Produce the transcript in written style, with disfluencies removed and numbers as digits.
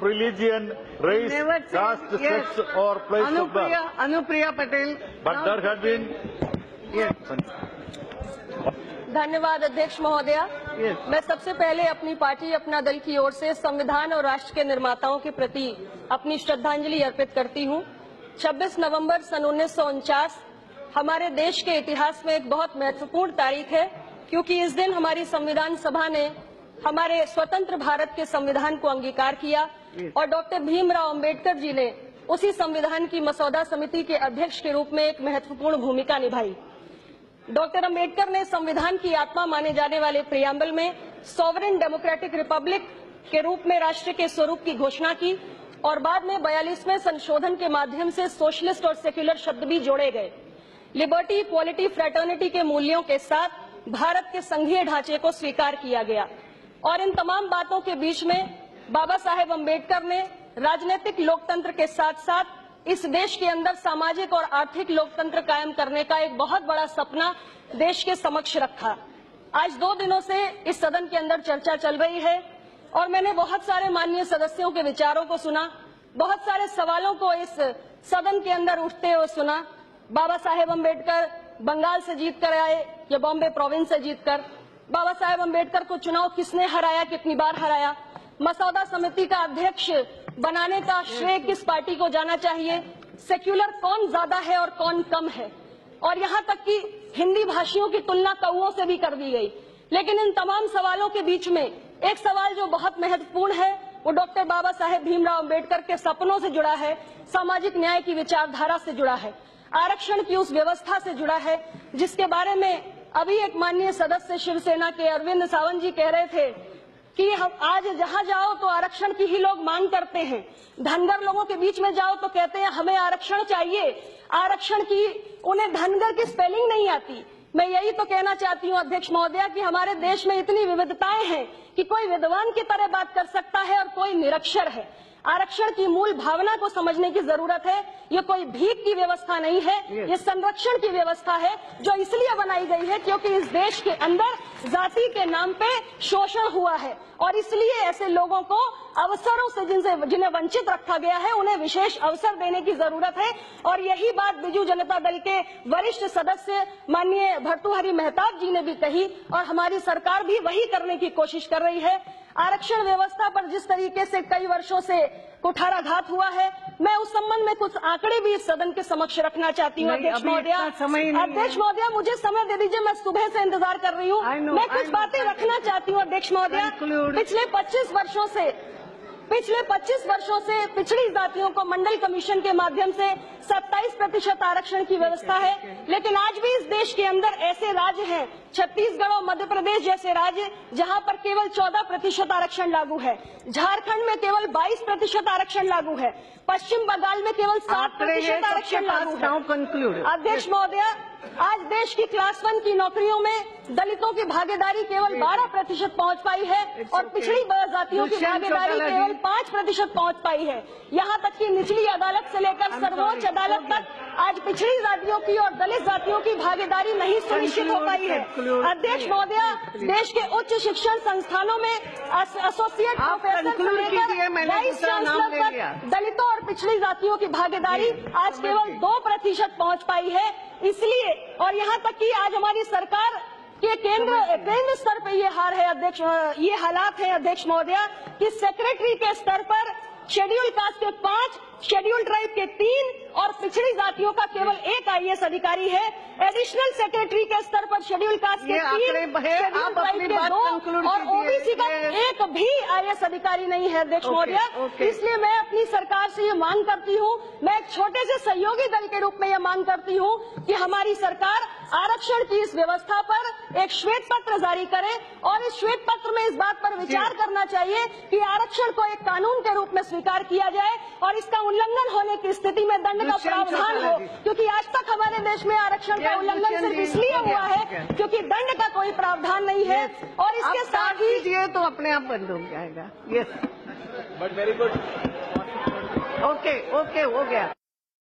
religion, race, caste, sex or place of birth. Anupriya Patel. But there had been... Yes. धन्यवाद अध्यक्ष महोदया। मैं सबसे पहले अपनी पार्टी अपना दल की ओर से संविधान और राष्ट्र के निर्माताओं के प्रति अपनी श्रद्धांजलि अर्पित करती हूं। 26 नवंबर सन 1949 हमारे देश के इतिहास में एक बहुत महत्वपूर्ण तारीख है, क्योंकि इस दिन हमारी संविधान सभा ने हमारे स्वतंत्र भारत के संविधान को अंगीकार किया और डॉक्टर भीमराव अंबेडकर जी ने उसी संविधान की मसौदा समिति के अध्यक्ष के रूप में एक महत्वपूर्ण भूमिका निभाई। डॉक्टर अंबेडकर ने संविधान की आत्मा माने जाने वाले प्रियम्बल में सॉवरेन डेमोक्रेटिक रिपब्लिक के रूप में राष्ट्र के स्वरूप की घोषणा की और बाद में 42वें संशोधन के माध्यम से सोशलिस्ट और सेक्युलर शब्द भी जोड़े गए। लिबर्टी, इक्वालिटी, फ्रेटर्निटी के मूल्यों के साथ भारत के संघीय ढांचे को स्वीकार किया गया और इन तमाम बातों के बीच में बाबा साहेब अंबेडकर ने राजनीतिक लोकतंत्र के साथ साथ इस देश के अंदर सामाजिक और आर्थिक लोकतंत्र कायम करने का एक बहुत बड़ा सपना देश के समक्ष रखा। आज 2 दिनों से इस सदन के अंदर चर्चा चल रही है और मैंने बहुत सारे माननीय सदस्यों के विचारों को सुना, बहुत सारे सवालों को इस सदन के अंदर उठते हुए सुना। बाबा साहेब अंबेडकर बंगाल से जीत कर आए या बॉम्बे प्रोविंस से जीतकर, बाबा साहेब अंबेडकर को चुनाव किसने हराया, कितनी बार हराया, मसौदा समिति का अध्यक्ष बनाने का श्रेय किस पार्टी को जाना चाहिए, सेक्युलर कौन ज्यादा है और कौन कम है, और यहाँ तक कि हिंदी भाषियों की तुलना कौओं से भी कर दी गई। लेकिन इन तमाम सवालों के बीच में एक सवाल जो बहुत महत्वपूर्ण है वो डॉक्टर बाबा साहेब भीमराव अंबेडकर के सपनों से जुड़ा है, सामाजिक न्याय की विचारधारा से जुड़ा है, आरक्षण की उस व्यवस्था से जुड़ा है जिसके बारे में अभी एक माननीय सदस्य शिवसेना के अरविंद सावंत जी कह रहे थे कि हम आज जहां जाओ तो आरक्षण की ही लोग मांग करते हैं। धनगर लोगों के बीच में जाओ तो कहते हैं हमें आरक्षण चाहिए, आरक्षण की उन्हें धनगर की स्पेलिंग नहीं आती। मैं यही तो कहना चाहती हूं अध्यक्ष महोदया कि हमारे देश में इतनी विविधताएं हैं कि कोई विद्वान की तरह बात कर सकता है और कोई निरक्षर है। आरक्षण की मूल भावना को समझने की जरूरत है। ये कोई भीख की व्यवस्था नहीं है, ये संरक्षण की व्यवस्था है जो इसलिए बनाई गई है क्योंकि इस देश के अंदर जाति के नाम पे शोषण हुआ है और इसलिए ऐसे लोगों को अवसरों से जिन्हें वंचित रखा गया है उन्हें विशेष अवसर देने की जरूरत है। और यही बात बीजू जनता दल के वरिष्ठ सदस्य माननीय भर्तृहरि मेहताब जी ने भी कही और हमारी सरकार भी वही करने की कोशिश कर रही है। आरक्षण व्यवस्था पर जिस तरीके से कई वर्षों से कुठाराघात हुआ है, मैं उस संबंध में कुछ आंकड़े भी इस सदन के समक्ष रखना चाहती हूँ। अध्यक्ष महोदया मुझे समय दे दीजिए, मैं सुबह से इंतजार कर रही हूँ। मैं कुछ बातें रखना चाहती हूँ अध्यक्ष महोदया। पिछले 25 वर्षों से पिछड़ी जातियों को मंडल कमीशन के माध्यम से 27% आरक्षण की व्यवस्था है, लेकिन आज भी इस देश के अंदर ऐसे राज्य हैं, छत्तीसगढ़ और मध्य प्रदेश जैसे राज्य, जहां पर केवल 14% आरक्षण लागू है। झारखंड में केवल 22% आरक्षण लागू है। पश्चिम बंगाल में केवल 7% आरक्षण लागू है। अध्यक्ष महोदया, आज देश की क्लास 1 की नौकरियों में दलितों की भागीदारी केवल 12% पहुंच पाई है और पिछड़ी जातियों की भागीदारी केवल 5% पहुंच पाई है। यहाँ तक कि निचली अदालत से लेकर सर्वोच्च अदालत तक आज पिछड़ी जातियों की और दलित जातियों की भागीदारी नहीं सुनिश्चित हो पाई है। अध्यक्ष महोदया, देश के उच्च शिक्षण संस्थानों में एसोसिएट प्रोफेसर से लेकर वाइस चांसलर तक दलितों और पिछड़ी जातियों की भागीदारी आज केवल 2% पहुंच पाई है। इसलिए और यहाँ तक कि आज हमारी सरकार के केंद्र स्तर पे ये हाल है अध्यक्ष, ये हालात है अध्यक्ष महोदया कि सेक्रेटरी के स्तर पर शेड्यूल कास्ट के 5, शेड्यूल ट्राइब के 3 और पिछड़ी जातियों का केवल 1 IAS अधिकारी है। एडिशनल सेक्रेटरी के स्तर पर शेड्यूल कास्ट के 3, शेड्यूल ट्राइब के 2 और OBC का 1 भी IAS अधिकारी नहीं है अध्यक्ष महोदया। इसलिए मैं अपनी सरकार से ये मांग करती हूँ, मैं एक छोटे से सहयोगी दल के रूप में ये मांग करती हूँ कि हमारी सरकार आरक्षण की इस व्यवस्था पर एक श्वेत पत्र जारी करे और इस श्वेत पत्र में इस बात पर विचार करना चाहिए कि आरक्षण को एक कानून के रूप में स्वीकार किया जाए और इसका उल्लंघन होने की स्थिति में दंड का प्रावधान हो, क्योंकि आज तक हमारे देश में आरक्षण का उल्लंघन सिर्फ इसलिए हुआ है क्योंकि दंड का कोई प्रावधान नहीं है। और इसके साथ ही तो अपने आप बंद हो जाएगा। Yes, but very good. Okay, हो गया।